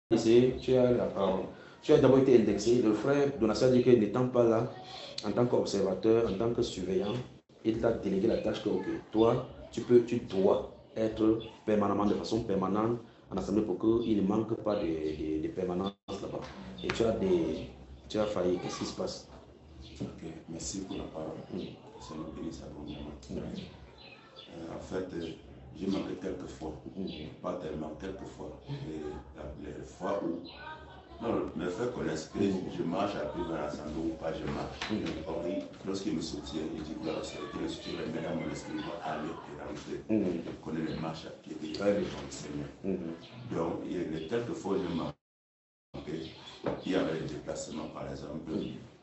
tu as d'abord été indexé. Le frère Donatien dit que n'étant pas là, en tant qu'observateur, en tant que surveillant, il t'a délégué la tâche que, ok, toi, tu dois être permanemment, de façon permanente en assemblée pour qu'il ne manque pas de permanence là-bas. Et tu as failli. Qu'est-ce qui se passe? Ok, merci pour la parole. C'est nous bénisse à bon moment. En fait, j'ai manqué quelques fois, pas tellement, quelques fois. Les fois où, non, mes frères connaissent que je marche après dans l'assemblée ou pas, je marche. Lorsqu'il me soutient, il dit que le soutien est maintenant mon esprit va aller et rentrer. Je connais les marches à pied et les gens du Seigneur. Donc, il y a quelques fois, je marche. Il y avait des déplacements, par exemple,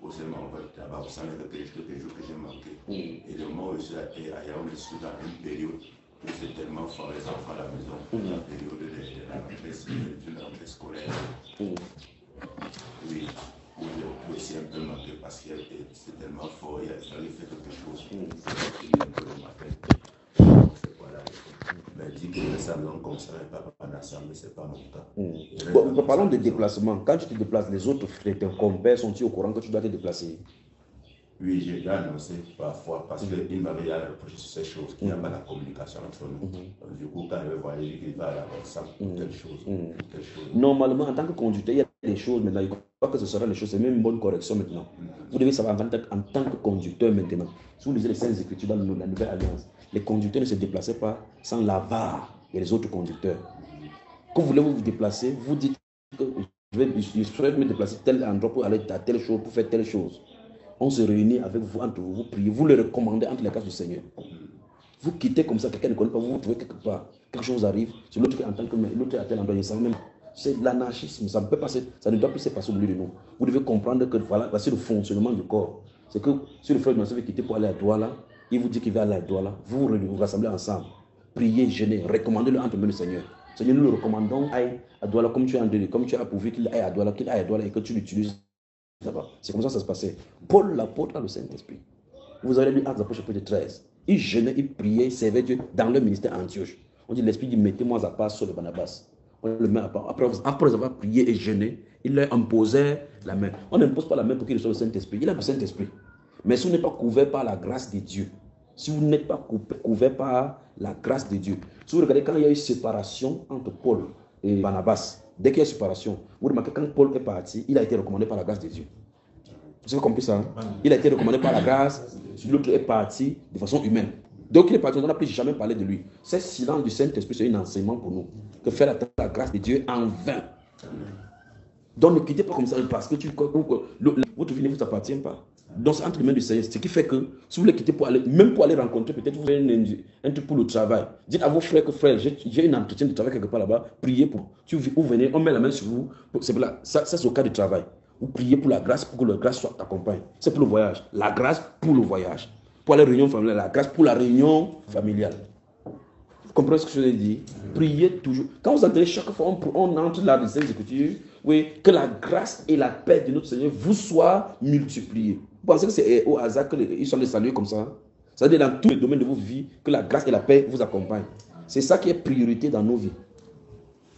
au Sénat, là-bas, au centre de quelques jours que j'ai manqué. Et le moment où je suis à Yaoundé, je suis dans une période où c'est tellement fort les enfants à la maison, la période de la rentrée scolaire. Oui, où j'ai aussi un peu manqué parce que c'est tellement fort, il fallait faire quelque chose. C'est un peu le matin. C'est quoi là? Mais dit que le salon comme ça n'est pas en assemblée, c'est pas mon cas. Bon, parlons de déplacement. Quand tu te déplaces, les autres frères, tes compères, sont-ils au courant que tu dois te déplacer? Oui, j'ai annoncé parfois parce qu'il m'avait reproché sur ces choses, qu'il n'y a pas la communication entre nous. Donc, du coup, quand il me voyait, il dit qu'il va aller à ça pour telle chose. Normalement, en tant que conducteur, il y a des choses maintenant. Il ne crois pas que ce sera les choses. C'est même une bonne correction maintenant. Vous devez savoir en tant que conducteur maintenant. Si vous lisez les Saintes Écritures dans la Nouvelle Alliance, les conducteurs ne se déplaçaient pas sans l'aval et les autres conducteurs. Quand vous voulez vous déplacer, vous dites que je souhaite me déplacer tel endroit pour aller à telle chose, pour faire telle chose. On se réunit avec vous, entre vous, vous priez, vous le recommandez entre les grâces du Seigneur. Vous quittez comme ça, quelqu'un ne connaît pas, vous vous trouvez quelque part, quelque chose arrive, c'est l'autre qui entend que l'autre est à tel endroit, il même. C'est l'anarchisme, ça ne peut pas, ça ne doit plus se passer au milieu de nous. Vous devez comprendre que voilà, c'est le fonctionnement du corps. C'est que si le frère Donatien veut quitter pour aller à Douala, il vous dit qu'il va aller à Douala, vous vous rassemblez ensemble, priez, jeûnez, recommandez-le entre le Seigneur. Seigneur, nous le recommandons, aille à Douala comme tu as pourvu qu'il aille à Douala, et que tu l'utilises là-bas. C'est comme ça que ça se passait. Paul l'apôtre a le Saint-Esprit. Vous avez lu Actes des Apôtres chapitre 13. Il jeûnait, il priait, il servait Dieu dans le ministère Antioche. On dit l'Esprit dit mettez-moi à part sur le Barnabas. On le met à part. Après avoir prié et jeûné, il leur imposait la main. On n'impose pas la main pour qu'il reçoive le Saint-Esprit. Il a le Saint-Esprit. Mais si vous n'êtes pas couvert par la grâce de Dieu, si vous n'êtes pas couvert par la grâce de Dieu, si vous regardez quand il y a eu séparation entre Paul et Barnabas, dès qu'il y a eu séparation, vous remarquez quand Paul est parti, il a été recommandé par la grâce de Dieu. Vous avez compris ça? Il a été recommandé par la grâce, l'autre est parti de façon humaine. Donc il est parti, on n'a plus jamais parlé de lui. Ce silence du Saint-Esprit, c'est un enseignement pour nous. Que faire la grâce de Dieu en vain. Donc ne quittez pas comme ça parce que votre vie ne vous appartient pas. Donc c'est entre les mains du Seigneur. Ce qui fait que si vous voulez quitter pour aller, même pour aller rencontrer, peut-être vous avez un truc pour le travail. Dites à vos frères que frère, j'ai un entretien de travail quelque part là-bas, priez pour. Vous venez, on met la main sur vous. Ça c'est au cas du travail. Vous priez pour la grâce, pour que la grâce soit accompagnée. C'est pour le voyage. La grâce pour le voyage. Pour les réunions familiales, la grâce pour la réunion familiale. Vous comprenez ce que je veux dire? Priez toujours. Quand vous entrez chaque fois, on entre là dans les Écritures, oui, que la grâce et la paix de notre Seigneur vous soient multipliées. Vous pensez que c'est au hasard qu'ils sont les salués comme ça? Ça veut dire dans tous les domaines de vos vies, que la grâce et la paix vous accompagnent. C'est ça qui est priorité dans nos vies.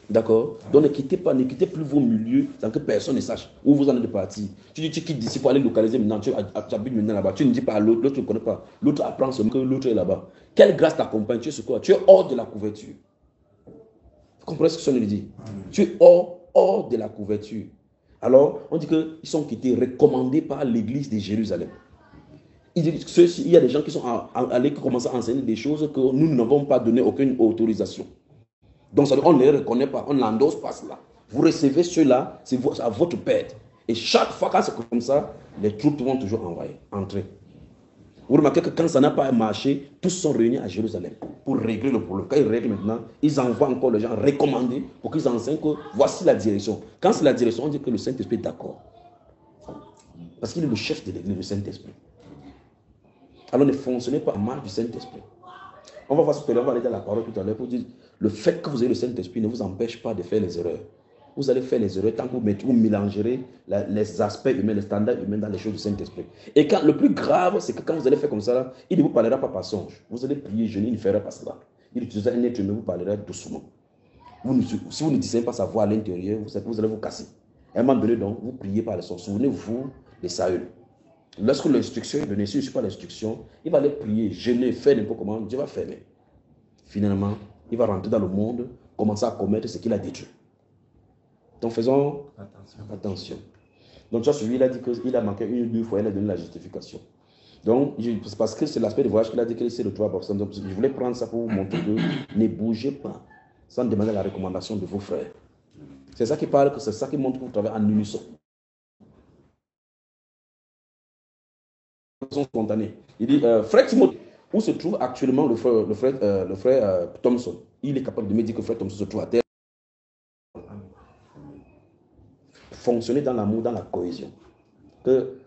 D'accord? Donc ne quittez plus vos milieux sans que personne ne sache où vous en êtes partir. Tu quittes d'ici pour aller localiser maintenant, tu habites maintenant là-bas, tu ne dis pas à l'autre, l'autre ne connaît pas. L'autre apprend seulement que l'autre est là-bas. Quelle grâce t'accompagne? Tu es sur quoi? Tu es hors de la couverture. Vous comprenez ce que je dis? Tu es hors de la couverture. Alors, on dit qu'ils sont quittés, recommandés par l'église de Jérusalem. Il y a des gens qui sont allés commencer à enseigner des choses que nous n'avons pas donné aucune autorisation. Donc, on ne les reconnaît pas, on n'endosse pas cela. Vous recevez cela, c'est à votre perte. Et chaque fois que c'est comme ça, les troupes vont toujours entrer. Vous remarquez que quand ça n'a pas marché, tous sont réunis à Jérusalem pour régler le problème. Quand ils règlent maintenant, ils envoient encore les gens recommandés pour qu'ils enseignent que voici la direction. Quand c'est la direction, on dit que le Saint-Esprit est d'accord. Parce qu'il est le chef de l'église, le Saint-Esprit. Alors ne fonctionnez pas en marge du Saint-Esprit. On va voir ce que on va aller dans la parole tout à l'heure pour dire le fait que vous ayez le Saint-Esprit ne vous empêche pas de faire les erreurs. Vous allez faire les erreurs tant que vous mélangerez les aspects humains, les standards humains dans les choses du Saint-Esprit. Et le plus grave, c'est que quand vous allez faire comme ça, il ne vous parlera pas par songe. Vous allez prier, jeûner, il ne fera pas cela. Il utilisera un être humain, vous parlera doucement. Si vous ne discernez pas sa voix à l'intérieur, vous allez vous casser. À un moment donné, donc, vous priez par le son. Souvenez-vous de Saül. Lorsque l'instruction est donnée, si je ne suis pas l'instruction, il va aller prier, jeûner, faire n'importe comment, Dieu va fermer. Finalement, il va rentrer dans le monde, commencer à commettre ce qu'il a détruit. Donc faisons attention. Donc tu as suivi, il a dit qu'il a manqué 1 ou 2 fois, il a donné la justification. Donc, parce que c'est l'aspect de voyage qu'il a dit qu'il c'est le 3%. Donc, je voulais prendre ça pour vous montrer que ne bougez pas sans demander la recommandation de vos frères. C'est ça qui parle, que c'est ça qui montre que vous travaillez en unisson. Spontanés. Il dit, frère Timothée, où se trouve actuellement le frère Thompson? Il est capable de me dire que frère Thompson se trouve à terre. Fonctionner dans l'amour, dans la cohésion.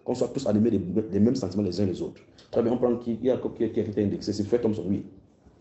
Qu'on soit tous animés des mêmes sentiments les uns les autres. Très bien, on prend qui a été indexé, c'est frère Thompson, oui.